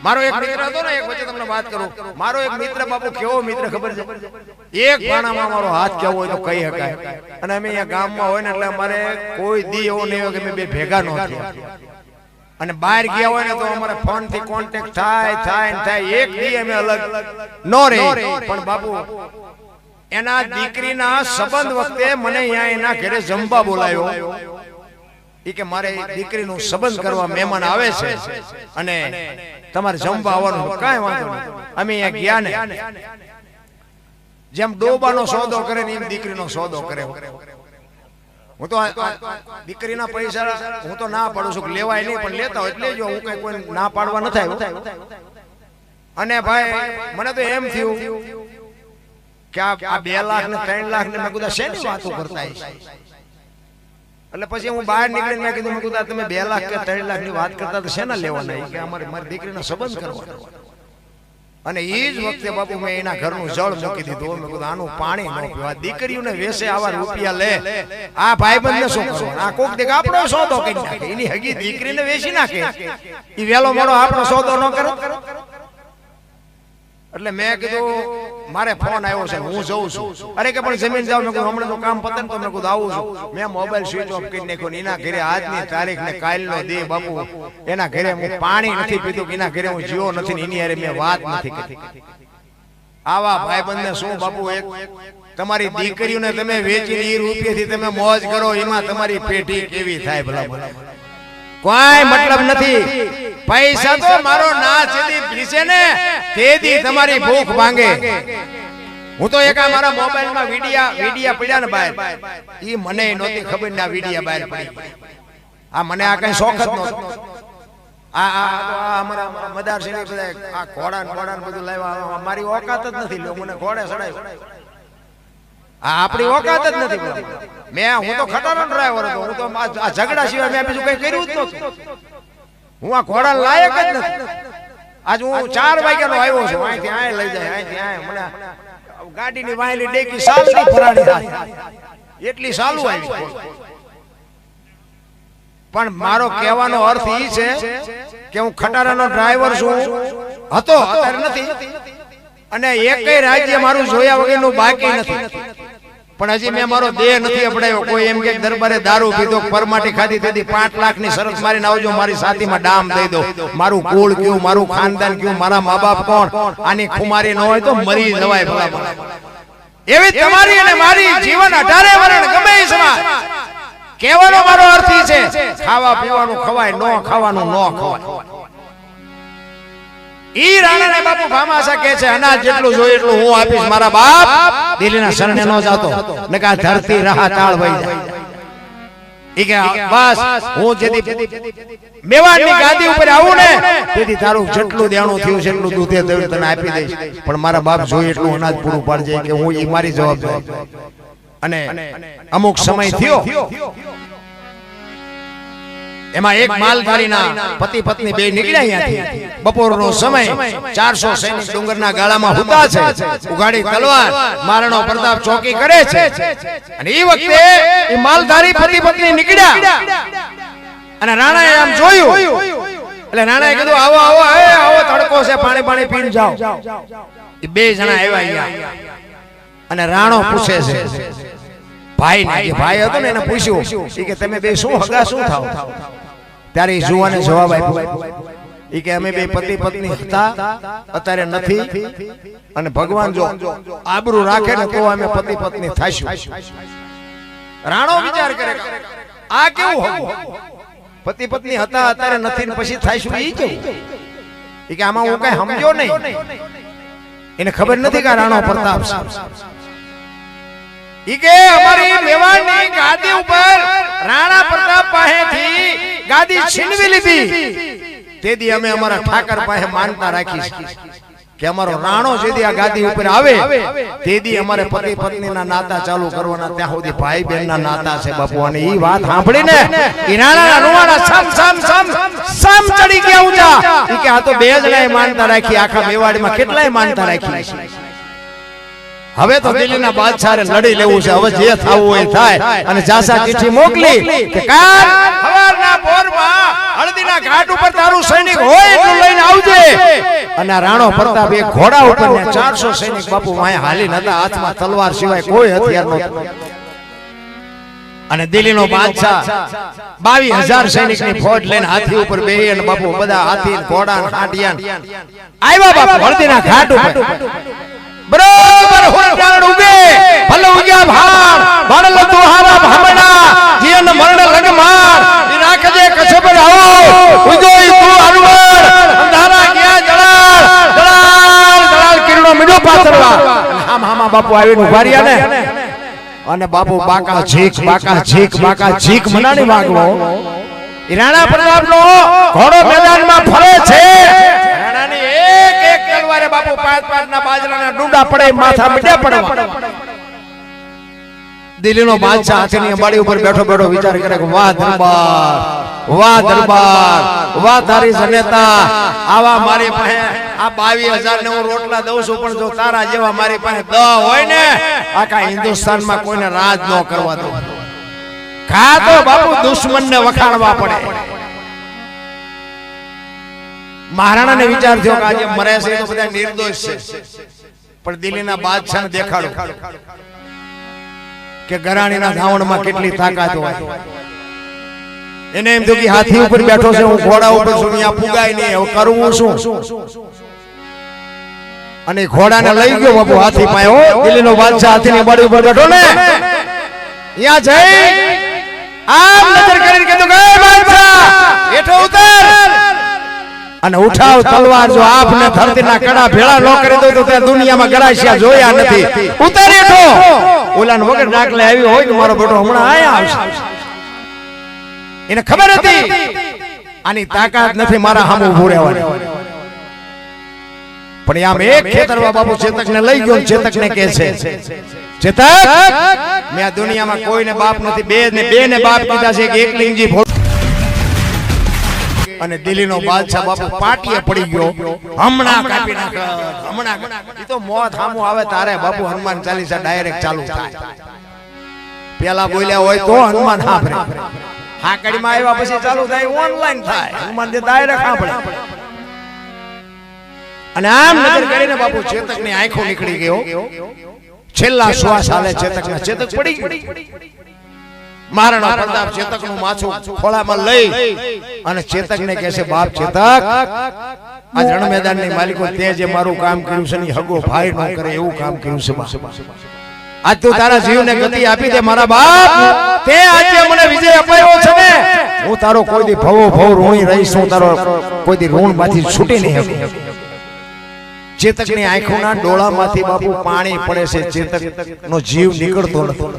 મારો એક મિત્ર હતો ને, એક વચ્ચે તમને વાત કરું, મારો એક મિત્ર બાપુ કેવો મિત્ર ખબર છે, એક ભાણામાં મારો હાથ કેવો હોય તો કહી શકાય. અને અમે અહીંયા ગામમાં હોય ને એટલે અમારે કોઈ દી એવો નહીં હોય કે અમે બે ભેગા ન થયા. અને બહાર ગયા હોય ને તો અમારે ફોન થી કોન્ટેક્ટ થાય. એક દી અમે અલગ ન રહી. પણ બાપુ એના દીકરીના સંબંધ વખતે મને અહીંયા એના ઘરે જમવા બોલાયો. ઈ કે મારે દીકરીનું સંબંધ કરવા મહેમાન આવે છે અને તમારે જમવા આવવાનું. કાંઈ વાંધો નહીં. અમે અહીંયા ગયા ને, જેમ ડોબાનો સોદો કરે ને એમ દીકરીનો સોદો કરે. હું તો દીકરીના પૈસા હું તો ના પાડું છું, લેવાય નહીં, પણ લેતા હોય એટલે જો, હું કઈ કોઈ ના પાડવા નથી આવ્યો. અને ભાઈ મને તો એમ થયું કે આ 2 લાખ ને 3 લાખ ને મેં કીધું શેની વાતો કરતા હશે. એટલે પછી હું બહાર નીકળીને મેં કીધું તમે 2 લાખ કે 3 લાખ ની વાત કરતા તો શેના લેવાના, કે મારી દીકરીનો સંબંધ કરવાનો. અને એ જ વખતે બાપુ મેં એના ઘરનું જળ મૂકી દીધું. મેં કીધું આનું પાણી ન પીવા, દીકરીઓને વેસે આવા રૂપિયા લે, આ ભાઈબંધને શું કરવાનું? આ કોક દેખ આપણો સોદો કરી નાખે, એની હગી દીકરીને વેચી નાખે, એ વેલો મોડો આપણો સોદો ન કરે. એટલે મેં કીધું મારે ફોન આવ્યો છે, હું જઉં છું. અરે કે પણ જમીન જાવ. મેં કીધું હમણાં તો કામ પતન તો મેં કીધું આવું છું. મેં મોબાઈલ સ્વિચ ઓફ કરી નાખ્યો. એના ઘરે આજની તારીખ ને કાલનો દે બાપુ, એના ઘરે હું પાણી નથી પીધું, એના ઘરે હું જીવો નથી, એની હારે મેં વાત નથી કરી. આવા ભાઈબંધને શું બાપુ, એક તમારી દીકરીઓને તમે વેચીને એ રૂપિયાથી તમે મોજ કરો, એમાં તમારી પેઢી કેવી થાય ભલા ભલા. કોઈ મતલબ નથી. પૈસા તો મારો ના જેદી પીસે ને તેદી તમારી ભૂખ ભાંગે. હું તો એક મારા મોબાઈલમાં વિડિયા પડ્યા ને બહાર, ઈ મને નહોતી ખબર ને આ વિડિયા બહાર પડી. આ મને આ કઈ શોખ જ નહોતો. આ અમારા મદારસિંહ બધા આ ઘોડા ને બધું લાવ્યા. મારી ઓકાત જ નથી, લ્યો મને ઘોડે ચડાવ્યો. આપણી ઓકાત જ નથી. હું તો ખટારો ડ્રાઈવર હતો. હું તો આ ઝઘડા સિવાય મેં બીજું કઈ કર્યું જ નહોતું. હું આ ઘોડા લાયક જ નથી. આજ હું 4 વાગ્યાનો આવ્યો છું. અહીંથી આ લઈ જાય, અહીંથી આ મને ગાડીની વાયલી ડેકી સાલની ફરાડી થાય એટલી સાલું આવી. પણ મારો કહેવાનો અર્થ ઈ છે કે હું ખટારાનો ડ્રાઈવર છું, હતો અત્યારે નથી, અને એકય રાજ્ય મારું જોયા વગરનું બાકી નથી. પણ હજી મેં મારો દેહ નથી અપડાયો. કોઈ એમ કે દરબારે દારૂ પીધો, પરમાટી ખાધી, તેથી 5 લાખની શરત મારીને આવજો, મારી સાથીમાં ડામ દઈ દો. મારું કુળ કયું, મારું ખાનદાન કયું, મારા મા બાપ કોણ, આની ખુમારી ન હોય તો મરી જવાય ભલા ભલા. એવી તમારી અને મારી જીવન 18 વર્ષ ગમે એ સમાજ. કહેવાનો મારો અર્થ ઈ છે, ખાવા પીવાનું ખવાય, ન ખાવાનું ન ખવાય. ઈ રાણાને બાપુ ભામાસા કહે છે, અનાજ જેટલું જોઈએ એટલું હું આપીશ. મારા બાપ દિલ્હીના શરણે ન જાતો, નકા ધરતી રાહ તાળ વઈ જાય. ઈ કે બસ હું જેથી મેવાડની ગાદી ઉપર આવું ને, તેથી તારું જેટલું દેણું થયું છે એટલું દૂધે દઉં તને આપી દઈશ. પણ મારા બાપ જોઈએ એટલું અનાજ પૂરું પાડજે, કે હું ઈ મારી જવાબદારી. અને અમુક સમય થયો, એમાં એક માલધારીના પતિ પત્ની બે નીકળ્યા અહીંયાથી. બપોરનો સમય, 400 સૈનિક ડુંગરના ગાળામાં હુતા છે, ઉગાડી તલવાર, મહારાણો પ્રતાપ ચોકી કરે છે. અને એ વખતે એ માલધારી પતિ પત્ની નીકળ્યા અને રાણાએ આમ જોયું. એટલે રાણાએ કીધું આવો આવો, આવો તડકો છે, પાણી પાણી પીને જાઓ. એ 2 જણા આવ્યા અહીંયા અને રાણો પૂછે છે ભાઈ ને, ભાઈ હતો ને એને પૂછ્યું કે તમે બે શું હગા શું થાવ? ત્યારે એ જુવાને જવાબ આપ્યો એ કે અમે બે પતિ પત્ની હતા, અત્યારે નથી, અને ભગવાન જો આબરૂ રાખે ને તો અમે પતિ પત્ની થાશું. રાણો વિચાર કરે આ કેવું હગું? પતિ પત્ની હતા અત્યારે નથી ને પછી થાશું, ઈ કેવું? એ કે આમાં હું કઈ સમજો નહીં. એને ખબર નથી કે રાણો પ્રતાપ ઈ કે અમારી મેવાડની ગાદી ઉપર રાણા પ્રતાપ પાસેથી ગાદી છીનવી લીધી. તેથી અમે અમારા ઠાકર પાસે માનતા રાખી કે અમારો રાણો જેદી આ ગાદી ઉપર આવે તેથી અમારે પતિ પત્નીના નાતા ચાલુ કરવાના, ત્યાં સુધી ભાઈ બહેનના નાતા છે બાપુ. અને ઈ વાત સાંભળીને ઈ રાણાના રૂવાડા સમ ચડી ગયા ઊંચા. ઈ કે આ તો 2 જણાએ માનતા રાખી, આખા મેવાડમાં કેટલાય માનતા રાખી. હવે તો દિલ્હીના બાદશાહે લડી લેવું છે. હવે જે થવું હોય થાય. અને જાસા ચિઠ્ઠી મોકલી કે કાલ સવારના પોરમાં હળદીના ઘાટ ઉપર તારું સૈનિક હોય એટલું લઈને આવજે. અને રાણો પ્રતાપ એક ઘોડા ઉપર 400 સૈનિક બાપુ વાયા હાલી નતા, હાથમાં તલવાર સિવાય કોઈ હથિયાર નહોતું. અને દિલ્હીનો બાદશાહ 22,000 સૈનિકની ફોજ લઈને હાથી ઉપર બેહી અને બાપુ બધા હાથી ઘોડા હાટિયા આવ્યા બાપુ હળદીના ઘાટ ઉપર. બરોબર હોરડાણ ઉગે ભલે ઉગ્યા ભાર ભણલ તુહારા ભામણા જીન મરણ લગમાર ઈ રાખજે કછે પર આવો ઉજોઈ તું અરવર અંધારા ગયા જળાલ જળાલ જળાલ કિરણો મીડો પાછળવા હામા બાપુ આવીને ઉભા રહ્યા ને અને બાપુ બાકા ઝીક મનાણી વાગવો. ઈ રાણા પ્રતાપનો ઘોડો મેદાનમાં ફરે છે. રાણાની એક તલવારે બાપુ 5 ના બાજરાના ડુંડા પડે માથા મીડ્યા પડવા. દિલ્હીનો બાદશાહ હાથીની અંબાડી ઉપર બેઠો વિચાર કરે કે વાહ દરબાર વાહ તારી જનેતા, આવા મારી પાસે આ 22,000 ને હું રોટલા દઉં છું, પણ જો તારા જેવા મારી પાસે 10 હોય ને આખા હિન્દુસ્તાનમાં કોઈને રાજ ન કરવા દો. કા તો બાપુ દુશ્મનને વખાણવા પડે. મહારાણાને વિચાર થયો કે આજે મરે છે તો બધા નિર્દોષ છે, પણ દિલ્હીના બાદશાહને દેખાડો કે ગરાણીના ધાવણમાં કેટલી તાકાત હોય. એને એમ થયું કે હાથી ઉપર બેઠો છે, હું ઘોડા ઉપર છું, અહીંયા પુગાય નહીં, હવે કરવું શું? અને ઘોડાને લઈ ગયો બાપુ હાથી પાસે. હો દિલ્હીનો બાદશાહ હાથીની બાડી ઉપર બેઠો ને, અહીંયા જઈ આમ નજર કરીને કીધું કે બાદશાહ હેઠો ઉતર અને ઉઠાવ તલવાર. જો આપને ધરતીના કડા ભેળા ન કરી દો તો તે દુનિયામાં ગરાશિયા જોયા નથી. ઉતર હેઠો. ઓલાને વગર ડાકલે આવી હોય કે મારો બેટો હમણાં આયા આવશે. એને ખબર હતી આની તાકાત નથી મારા સામે ઊભું રહેવાની. પણ આમ એક ખેતરમાં બાપુ ચેતકને લઈ ગયો. ચેતકને કહે છે, ચેતક મેં આ દુનિયામાં કોઈને બાપ નથી, બે ને બાપ કીધા છે કે એકલિંગજી ભોળ. અને દિલ્હીનો બાદશાહ બાપુ પાટીએ પડી ગયો. હમણાં કાપી નાખ, હમણાં. ઈ તો મોત સામું આવે તારે બાપુ હનુમાન ચાલીસા ડાયરેક્ટ ચાલુ થાય. પેલા બોલ્યા હોય તો હનુમાન સાંભળે, હાકડીમાં આવ્યા પછી ચાલુ થાય, ઓનલાઈન થાય. હનુમાન જે ડાયરેક્ટ સાંભળે. અને આમ નજર કરીને બાપુ ચેતકની આંખો નીકળી ગયો. છેલ્લા શ્વાસ હાલે ચેતકના. ચેતક પડી ગયો. મહારાણા પ્રતાપ ચેતકનું માથું ખોળામાં લઈ અને ચેતકને કહે છે, બાપ ચેતક, આ રણ મેદાનની માલિકો તે જે મારું કામ કર્યું છે ને હગો ભાઈ ન કરે એવું કામ કર્યું છે. આજ તું તારા જીવને ગતિ આપી દે મારા બાપ. તે આજે મને વિજય અપાયો છે ને, હું તારો કોઈ દી ભવો ઋણી રહીશ. હું તારો કોઈ દી ઋણમાંથી છૂટી નહીં શકું. ચેતકની આંખોના ડોળામાંથી બાપુ પાણી પડે છે. ચેતકનો જીવ નીકળતો નથી.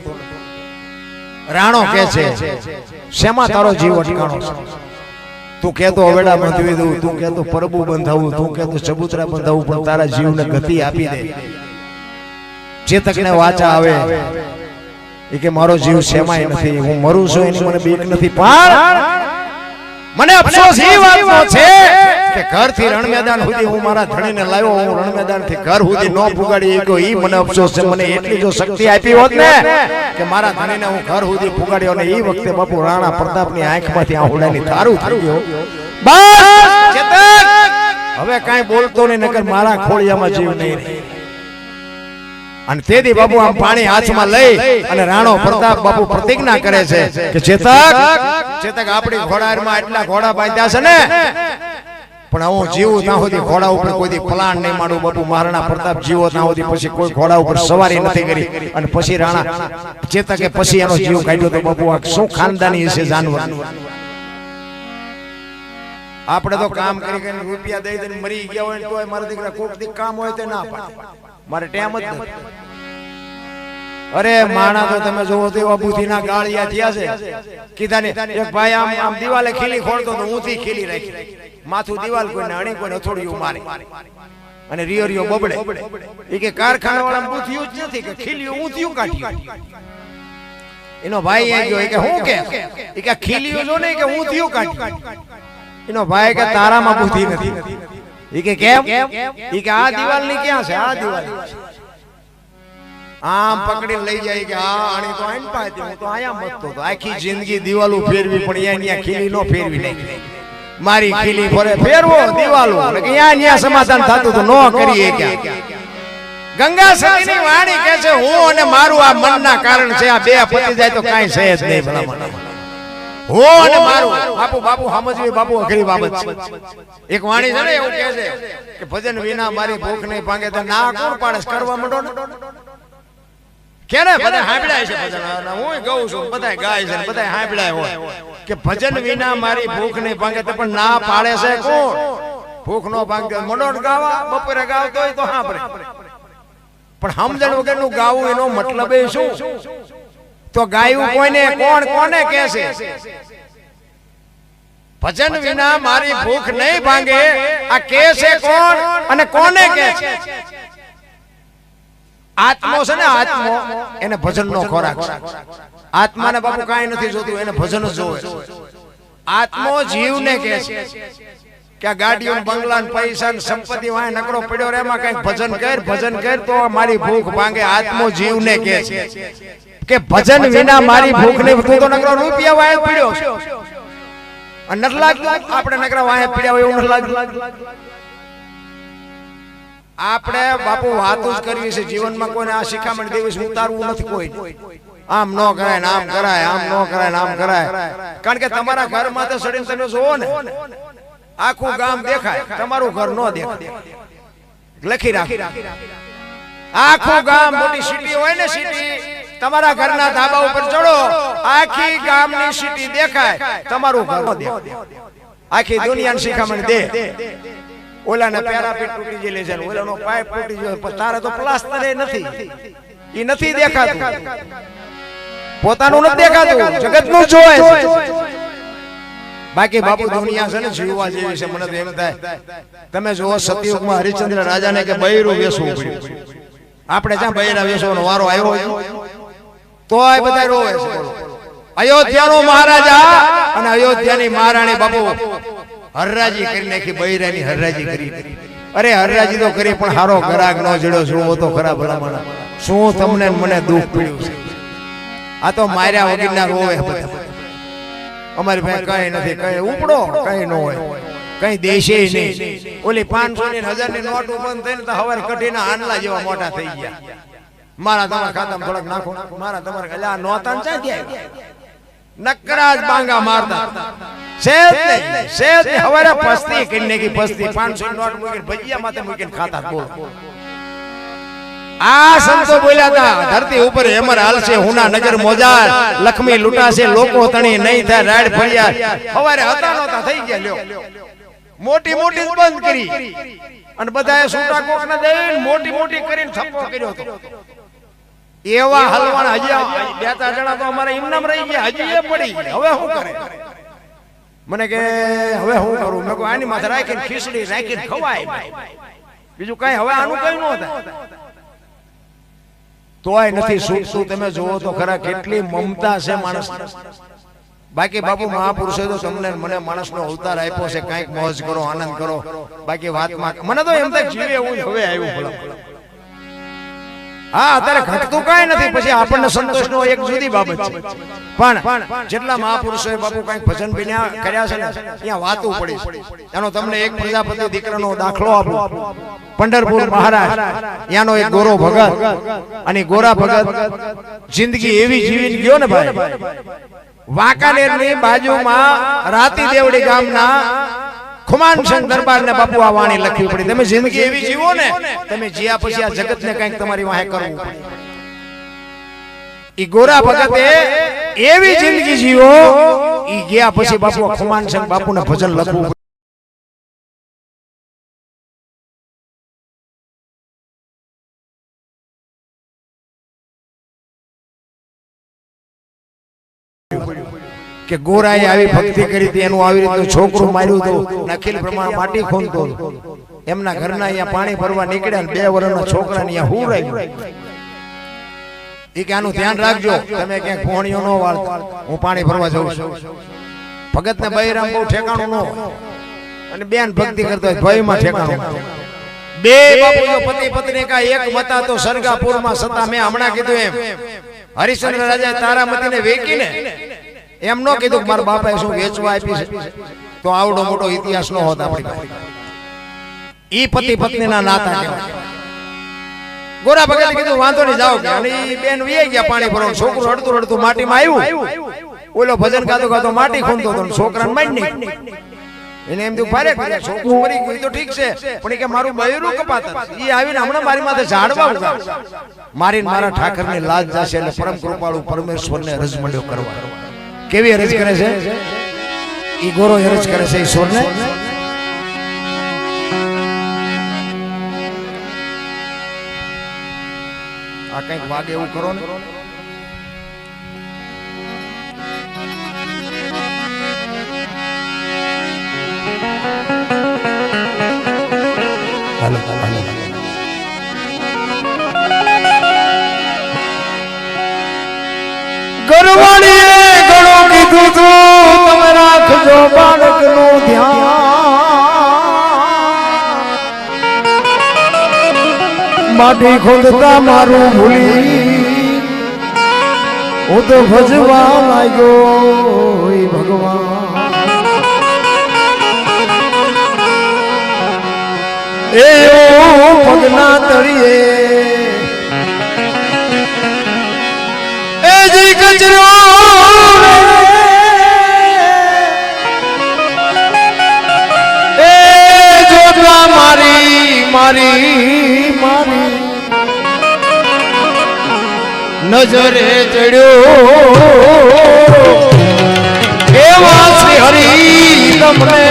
રાણો કહે છે, શેમાં તારો જીવ અટકાણો છે? તું કહેતો હવેડા બંધાવી દઉં, તું કહેતો પરબુ બંધાવું, તું કહેતો ચબૂતરા બંધાવું, પણ તારા જીવને ગતિ આપી દે. ચેતકને વાચા આવે એ કે મારો જીવ શેમાંય નથી, હું મરું છું એની મને બીક નથી, પણ મને અફસોસ એ વાતનો છે કે ઘરથી રણ મેદાન સુધી હું મારા ધણીને લાવ્યો, હું રણ મેદાનથી ઘર સુધી ન પુગાડી શક્યો. ઈ મને અફસોસ છે. મને એટલી જો શક્તિ આપી હોત ને કે મારા ધણીને હું ઘર સુધી પુગાડ્યો, અને ઈ વખતે બાપુ રાણા પ્રતાપની આંખમાંથી આહુડાની ધારું થઈ ગયો. બસ ચેતક હવે કાંઈ બોલતો નહીં, નકર મારા ખોળિયામાં જીવ નહીં રહે. અને તેથી બાપુ આમ પાણી હાથમાં લઈ અને રાણો પ્રતાપ બાપુ પ્રતિજ્ઞા કરે છે કે ચેતક આપણી ઘોડામાં એટલા ઘોડા બાંધ્યા છે ને, પણ હું જીવું ત્યાં સુધી ઘોડા ઉપર કોઈ પ્લાન નહીં માંડું. બાપુ મહારાણા પ્રતાપ જીવો ત્યાં સુધી પછી કોઈ ઘોડા ઉપર સવારી નથી કરી. અને પછી રાણા ચેતકે પછી એનો જીવ કાઢ્યો. તો બાપુ આ શું ખાનદાની હશે જાનવર. આપણે તો કામ કરી કરીને રૂપિયા દઈ દઈને મરી ગયા હોય તો મારા દીકરા કોક દી કામ હોય તો ના પાડે, મારે ટેમ જ નથી. અરે માણા તો તમે જોવો તો એવા બુદ્ધિના ગાળિયા થયા છે. કીધા ને એક ભાઈ આમ દિવાલે ખીલી ખોલતો તો ઊંધી ખીલી રાખી, માથું દિવાલ કોઈને અણી કોઈને અથોડિયું મારે અને રિયો બબડે. એ કે કારખાના વાળા બુદ્ધિયું જ નથી કે ખીલીયું ઊંધિયું કાઢ્યું. એનો ભાઈ એ ગયો કે હું કે ખીલીયું જો ને કે ઊંધિયું કાઢ્યું. એનો ભાઈ કે તારામાં બુદ્ધિ નથી. ઈ કે કેમ? ઈ કે આ દિવાલ ની ક્યાં છે? આ દિવાલ આમ પકડી લઈ જાય કે આ આણી તો આઈન પાતી, હું તો આયા મતતો તો. આખી જિંદગી દિવાલો ફેરવી પણ અહીંયા ખીલી નો ફેરવી નાખી. મારી ખીલી ફરે ફેરવો દિવાલો એટલે ન્યા સમાધાન થતું તો નો કરીએ ક્યાં ગંગા સતીની વાણી કહે છે હું અને મારું આ મનના કારણ છે આ બે પતી જાય તો કાઈ છે જ નહીં ભલામણ હું અને મારું બાપુ સમજવી બાપુ અઘરી બાબત છે એક વાણી છે ને એવું કહે છે કે ભજન વિના મારી ભૂખ નહીં ભાંગે તો ના કોણ પાડે કરવા માંડો ને કેને બધા સાંભળાય છે ભજન હું ગાઉં છું બધા ગાય છે બધા સાંભળાય હોય કે ભજન વિના મારી ભૂખ નહીં ભાંગે તો પણ ના પાડે છે કોણ ભૂખ નો ભાંગે મંડો ગાવા બપોરે ગાવતો હોય તો સાંભળે પણ સમજણ વગરનું ગાવું એનો મતલબ એ શું તો ગાયું કોઈને કોને કહે છે ભજન વિના મારી ભૂખ નહીં ભાંગે આ કહે છે કોણ અને કોને કહે છે આત્મો છે ને આત્મો એને ભજનનો ખોરાક છે આત્માને બાપુ કાંઈ નથી જોતું એને ભજન જ જોવે આત્મો જીવને કહે છે કે આ ગાડીઓ બંગલા પૈસા સંપત્તિ વાય નકરો પડ્યો રે એમાં કઈક ભજન કર તો મારી ભૂખ ભાંગે આત્મો જીવને કહે છે કે ભજન વિના મારી ભૂખ નહીં તું તો નકરો રૂપિયા વાય પડ્યો અને નથી લાગતું આપણે નકરા વાય પડ્યા હોય એવું નથી લાગતું આપણે બાપુ વાતો જ કરવી છે જીવનમાં કોઈને આ શિખામણ દેવી છે ઉતારવું નથી કોઈ આમ નો કરાય ને આમ કરાય આમ નો કરાય ને આમ કરાય કારણ કે તમારા ઘરમાં તો સડીને તમે જોવો ને આખું ગામ દેખાય તમારું ઘર નો દેખાય લખી રાખ આખું ગામ મોટી સિટી હોય ને સિટી તમારા ઘરના ધાબા ઉપર ચડો આખી ગામની સિટી દેખાય તમારું ઘર નો દેખાય આખી દુનિયાની શિખામણ દે ઓલાને પેરાપીટ તૂટી ગયેલી છે ઓલાનો પાઇપ તૂટી ગયો તારે તો પ્લાસ્ટર એ નથી ઈ નથી દેખાતું પોતાનું નથી દેખાતું જગતનું જોવે બાકી બાપુ દુનિયા છે ને જીવવા જેવી છે મને તો એમ થાય તમે જોવો સતયુગમાં હરિશ્ચંદ્ર રાજાને કે બૈરું વેસવું પડ્યું આપણે જ્યાં બૈરા વેસવાનો વારો આવ્યો તો આ બધા રોવે છે અયોધ્યાનો મહારાજા અને અયોધ્યાની મહારાણી બાપુ હરરાજી કરી નાખી બૈરાની હરરાજી કરી અરે હરરાજી તો કરી પણ હારો ગરાગ નો જડ્યો શું તો ખરા ભલામણ શું તમને મને દુઃખ પડ્યું છે આ તો માર્યા વગરના રોવે બધા અમારી પાસે કઈ નથી કઈ ઉપડો કઈ ન હોય કઈ દેશે નહીં ઓલી 500 ની 1000 ની નોટ બંધ થઈને તો હવારે કઢીના આનલા જેવા મોટા થઈ ગયા મારા તમારા ખાતામાં થોડાક નાખો મારા તમારા એટલે આ નોતા ને ક્યાં ગયા નકરાજ બાંગા મારતા શેત હવારે પસ્તી કરીને કી પસ્તી 500 નોટ મૂકીને ભજીયા માથે મૂકીને ખાતા બોલ આ સંતો બોલ્યા હતા ધરતી ઉપર હેમર હાલશે હુના નગર મોજાર લક્ષ્મી લૂંટાશે લોકો તણી નહીં થાય રાડ ફળિયા હવારે હતા નોતા થઈ ગયા લ્યો મોટી મોટી બંધ કરી અને બધાએ સૂટા કોકને દઈને મોટી મોટી કરીને થપ્પો કર્યો હતો એવા હલવાણ હજી બે ચાર જણા તો અમારે ઇમનામ રહી ગયા હજી એ પડી હવે શું કરે મને કે હવે હું કરું મેં કહ્યું આની માથે રાખીને ખીચડી રાખીને ખવાય બીજું કઈ હવે આનું કઈ ન થાય તોય નથી સુખતું તમે જોવો તો ખરા કેટલી મમતા છે માણસ બાકી બાપુ મહાપુરુષે તો તમને મને માણસનો અવતાર આપ્યો છે કઈક મોજ કરો આનંદ કરો બાકી વાતમાં મને તો એમ થાય જીવે એવું હવે આવ્યું ભલા હા અત્યારે ઘટતું કઈ નથી પછી આપણને સંતોષનો એક જુદી બાબત છે પણ જેટલા મહાપુરુષોએ બાપુ કઈક ભજન બન્યા કર્યા છે ને ત્યાં વાતું પડી એનો તમને એક પ્રજાપતિ દીકરાનો દાખલો આપો પંઢરપુર મહારાજ ત્યાંનો એક ગોરો ભગત અને ગોરા ભગત જિંદગી એવી જીવીને ગયો ને ભાઈ વાંકાનેરની બાજુમાં રાતી દેવડી ગામના ખુમાનસિંહ દરબારને બાપુ આ વાણી લખવી પડી તમે જિંદગી એવી જીવો ને તમે જીયા પછી આ જગતને કંઈક તમારી વાહે કરવું પડે ઈ ગોરા ભગતે એવી જિંદગી જીવો ઈ ગયા પછી બાપુ ખુમાનસિંહ બાપુને ભજન લખવું કે ગોરાએ આવી ભક્તિ કરી હતી એનું આવી રીતે છોકરું માર્યું હતું નખીલ પ્રમાણ માટી ખોનતો એમના ઘરના અહીંયા પાણી ભરવા નીકળ્યા ને 2 વર્ષના છોકરાને અહીંયા હું રાખ્યું ઈ કે આનું ધ્યાન રાખજો તમે ક્યાંક ભોણિયો ન વાળતા હું પાણી ભરવા જાઉં છું ભગતને બૈરામ બહુ ઠેકાણું ન હોય અને બેન ભક્તિ કરતો હોય ભયમાં ઠેકાણું બે બાપુ જો પતિ પત્ની કા એક મતા તો સરગાપુરમાં સતા મેં હમણાં કીધું એમ હરિશ્ચંદ્ર રાજા તારામતીને વેકીને એમ નો કીધું કે મારા બાપાએ શું વેચવા આપી છે તો આવડો મોટો ઇતિહાસ નો હોત આપણી પાસે. ઈ પતિ પત્નીના નાતા કહેવાય. ગોરા ભગતે કીધું વાંધો નહીં જાઓ કે અને ઈ બેન વી ગયા પાણી ભરવા. છોકરું રડતું રડતું માટીમાં આવ્યું. ઓલો ભજન ગાતો ગાતો માટી ખૂંદતો હતો, છોકરાને મારી નાખ્યો. એને એમ થયું ભારે છોકરું મરી ગયું તો ઠીક છે, પણ કે મારું બૈરું કપાત ઈ આવીને હમણાં મારી માથે ઝાડવા ઉગાવ મારીને મારા ઠાકરની લાજ જશે. એટલે પરમ કૃપાળુ પરમેશ્વરને રજ મંડ્યો કરવા. કેવી અરજ કરે છે ઈ ગોરો અરજ કરે છે ઈશ્વરને. આ કંઈક વાગે એવું કરો ને. હાલો હાલો ગરવાણીએ ઘણું કીધું તું તમે રાખજો બાળકનું ધ્યાન. માટી ખોદતા મારું ભૂલી હું તો ભજવા લાગ્યો ભગવાન. એ પગના તળિયે એ જી કચરો એ જોતા મારી મારી મારી નજરે ચડ્યો એવા શ્રી હરી તમને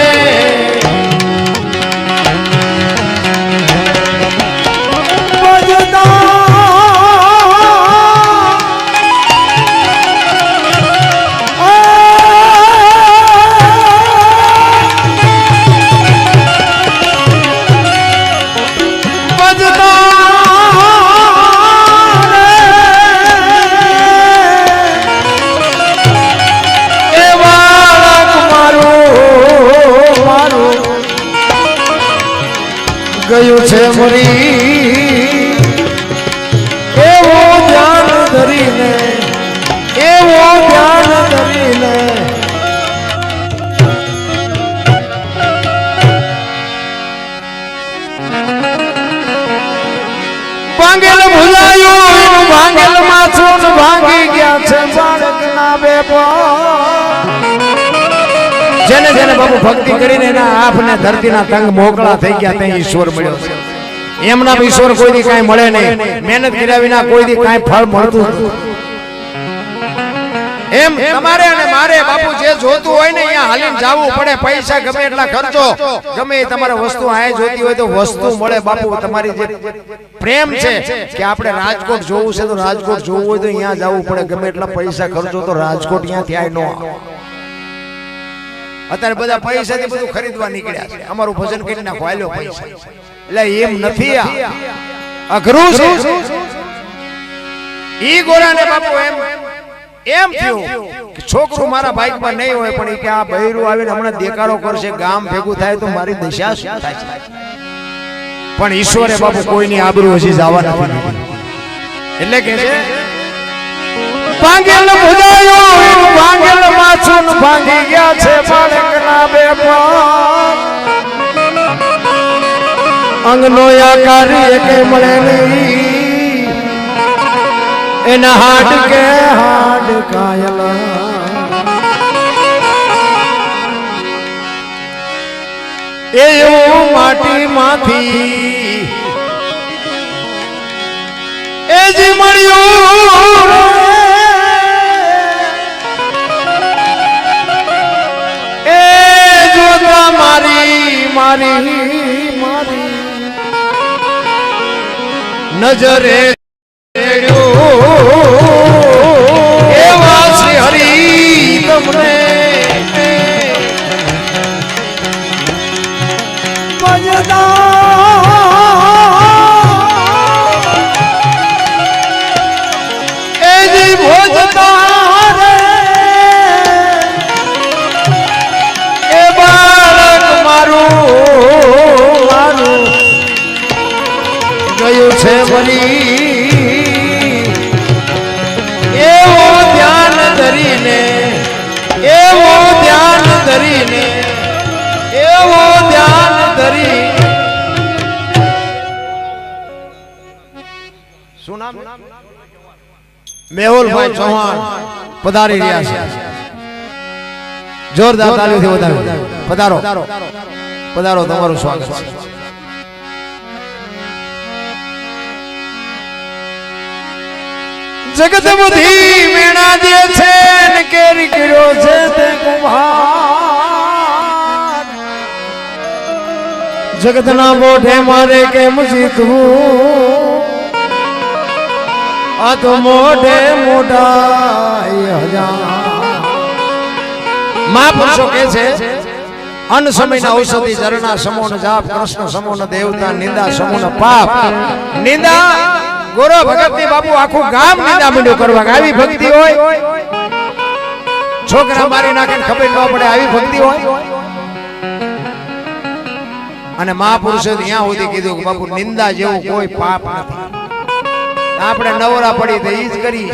ગયું છે મરી એવો ધ્યાન ધરીને એવો ધ્યાન ધરીને ભાંગેલ ભૂલાયું ભાંગેલ માથું ભાંગી ગયા છે બાળકના બે જેને જેને બાબુ ભક્તિ કરીને એના આપને ધરતીના તંગ મોકળા થઈ ગયા ત્યાં ઈશ્વર મળ્યો છે. એમના ઈશ્વર કોઈ દી કાંઈ મળે નહીં. મહેનત કર્યા વિના કોઈ દી કાંઈ ફળ મળતું નથી. એમ તમારે અને મારે બાપુ જે જોતું હોય ને અહીંયા હાલીને જવું પડે. પૈસા ગમે એટલા ખર્ચો ગમે તમારે વસ્તુ આય જોતી હોય તો વસ્તુ મળે. બાપુ તમારી જે પ્રેમ છે કે આપણે રાજકોટ જોવું છે તો રાજકોટ જોવું હોય તો અહીંયા જવું પડે. ગમે એટલા પૈસા ખર્ચો તો રાજકોટ અહીંયાથી આય ન આવે. અત્યારે બધા પૈસાથી બધું ખરીદવા નીકળ્યા છે. અમારું ભજન કરી નાખો આલ્યો પૈસા. એટલે એમ નથી, આ અઘરું છે. ઈ ગોરાને બાપુ એમ થયું કે છોકરું મારા બાઈકમાં નહીં હોય પણ કે આ બૈરું આવીને હમણાં દેકારો કરશે, ગામ ભેગું થાય તો મારી દશા શું થાય. પણ ઈશ્વરે બાપુ કોઈની આબરૂ હજી જવા નથી. એટલે કે છે ભાંગેલ ભુજાયો ભાંગેલ માછું ભાંગી ગયા છે બાળકના બે પગ. અંગનો આકાર એકે મળે નહીં એના હાડ કે હાડ કાયલ. એવું માટીમાંથી એ જી મળ્યું એ જોતા મારી મારી મારી નજરે એવા શ્રી હરી તમને છે બની એવો ધ્યાન ધરીને મેહુલભાઈ ચૌહાણ પધારી રહ્યા છે. જોરદાર તાળીઓથી વધાવો. પધારો પધારો, તમારું સ્વાગત છે. જગત બધી મેણા દે છે ને કેરી કર્યો છે તે કુંભાર. જગતના બોઠે મારે કેમ જીતવું, આ તો મોઢે મોઢા મહાપુરુષો કે છે અન્ન સમયના ઔષધિ ઝરણા સમૂહ જાપ, કૃષ્ણ સમૂહ દેવતા, નિંદા સમૂહ પાપ. નિંદા ગોરો ભગત ની બાપુ આખું ગામ નિંદા મીંડું કરવા. આવી ભક્તિ હોય છોકરા મારી નાખે ખબર ન પડે, આવી ભક્તિ હોય. અને મહાપુરુષે ત્યાં સુધી કીધું કે બાપુ નિંદા જેવું કોઈ પાપ નથી. આપણે નવરા પડી તો ઈ જ કરી.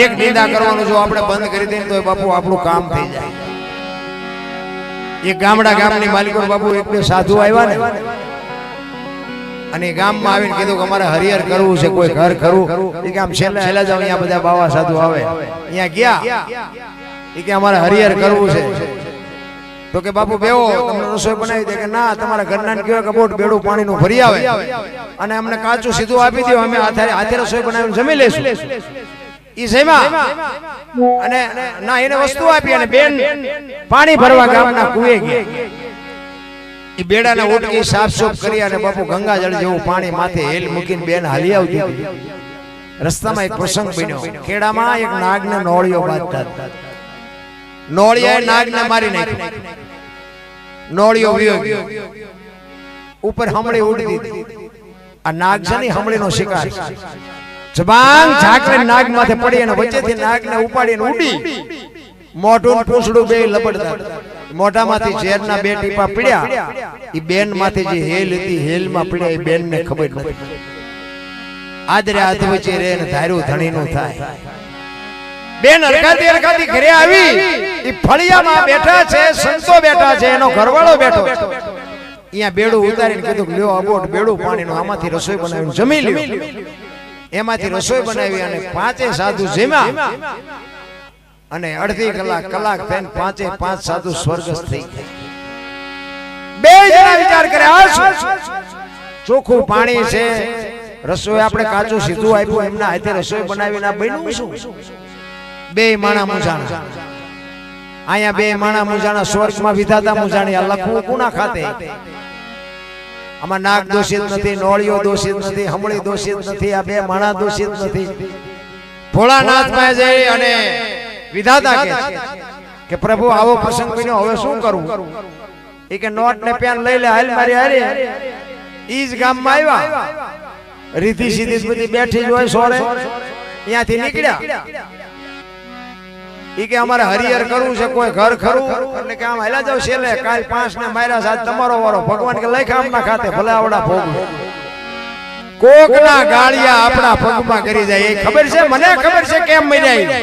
એક નિંદા કરવાનું જો આપણે બંધ કરી દઈએ તો બાપુ આપણું કામ થઈ જાય. એક ગામની માલિકો બાપુ એક બે સાધુ આવ્યા ને, અને ગામમાં આવીને કીધું કે અમારે હરિહર કરવું છે, કોઈ ઘર કરવું. એ કે આમ છેલ્લે હેલા જાવ, અહીંયા બધા બાવા સાધુ આવે. અહીંયા ગયા એ કે અમારે હરિહર કરવું છે. તો કે બાપુ બેવો, તમને રસોઈ બનાવી દે. કે ના, તમારા ઘરના કહેવાય કે બોટ બેડું પાણીનું ભરી આવે અને અમને કાચું સીધું આપી દો, અમે હાથે રસોઈ બનાવીને જમી લઈશું. ઈ સેમાં અને ના એને વસ્તુ આપી અને બેન પાણી ભરવા ગામના કુએ ગયા. ઈ બેડાને ઉટકી સાફ કરી અને બાપુ ગંગાજળ જેવું પાણી માથે હેલ મૂકીને બેન હાલી આવતી. રસ્તામાં એક પ્રસંગ બન્યો. ખેડામાં એક નાગને નોળિયો બાંધતા. નોળિયાએ નાગને મારી નાખ્યો. નોળિયો વયો ગયો. ઉપર હમળી ઉડી દીધી. આ નાગ છે ને હમળીનો શિકાર. જબાન ઝાકરે નાગ માથે પડી અને વચ્ચેથી નાગને ઉપાડીને ઉડી. મોઢું પૂંછડું બે લબડતા. મોઢામાંથી ઝેરના બે ટીપા પીડ્યા. ઈ બેન માથે જે હેલ હતી, હેલમાં પીડ્યા. ઈ બેનને ખબર નથી. આદરે હાથ વચ્ચે રે ને ધાર્યું ધણીનું થાય. બેન અરખાતી ઘરે આવી. ઈ ફળિયામાં બેઠા છે, સંતો બેઠા છે, એનો ઘરવાળો બેઠો. અહીંયા બેડું ઉતારીને કીધું લ્યો અબોટ બેડું પાણીનું, આમાંથી રસોઈ બનાવીને જમી લ્યો. એમાંથી રસોઈ બનાવી અને પાંચે સાધુ જમ્યા. અને અડધી કલાક થઈને પાંચ સાધુ સ્વર્ગસ્થ થઈ ગયા. બે જણા વિચાર કરે આ ચોખ્ખું પાણી છે, રસોઈ આપણે કાચું સીધું આપ્યું, એમના હાથે રસોઈ બનાવીને બન્યું શું? બે માણા મૂંઝાણા. અહીંયા બે માણા મૂંઝાણા, સ્વર્ગમાં વિધાતા મૂંઝાણી. આ લખવું કોના ખાતે? આમાં નાગ દોષિત નથી, નોળિયો દોષિત નથી, હમળી દોષિત નથી, આ બે માણા દોષિત નથી. ભોળાનાથ માં જઈ અને વિધાતા કે પ્રભુ આવો પ્રસંગ બન્યો, હવે શું કરવું? એ કે નોટ ને પેન લઈ લે, હાલ મારી હારે. ઈ જ ગામમાં આવ્યા. રીતિ સીધી બધી બેઠી જ હોય સોરે. ત્યાંથી નીકળ્યા. ઈ કે અમારે હરિહર કરવું છે, કોઈ ઘર ખરું? એટલે કે આમ હેલા જાવ છેલ્લે, કાલ 5 ને માર્યા સાથ તમારો વારો. ભગવાન કે લખ્યા આમના ખાતે, ભલે આવડા ભોગ. કોકના ગાળિયા આપણા પગમાં કરી જાય. એ ખબર છે, મને ખબર છે કેમ મર્યા.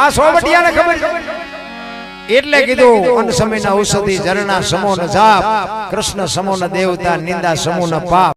આ સોબટિયાને ખબર છે. એટલે કીધું અન્ન સમયના ઔષધિ ઝરણા સમૂહ જાપ, કૃષ્ણ સમૂહ દેવતા, નિંદા સમૂહ પાપ.